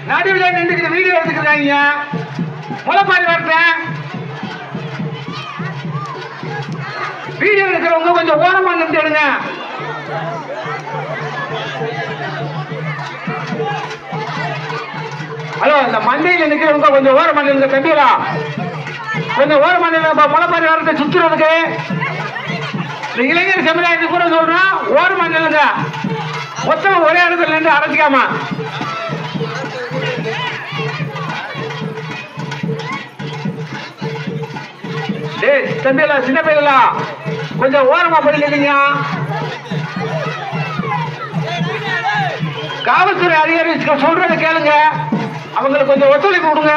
நடுவில் நின்று வீடியோ எடுத்துக்கிறாங்க. முளைப்பாரி வரட்டேன். வீடியோ எடுக்கிறவங்க கொஞ்சம் ஓரமா நின்று எடுங்க. ஹலோ, இந்த மண்டையில் நிற்கிறவங்க கொஞ்சம் ஓரமா நில்லுங்க. தம்பிகளா, கொஞ்சம் ஓரமா நில்லுங்க. முளைப்பாரி வரத்தை சுற்றுறதுக்கு இந்த இளைஞர் சமுதாயத்துக்கு கூட சொல்றோம், ஓரமா நில்லுங்க. மொத்தம் ஒரே இடத்துல நின்று அரைச்சிக்காம. தம்பிகளா, சின்ன பையங்களா, கொஞ்சம் ஓரமா போயிருக்கீங்க. காவல்துறை அதிகாரி சொல்றதை கேளுங்க. அவங்களுக்கு கொஞ்சம் ஒத்துழைப்பு கொடுங்க.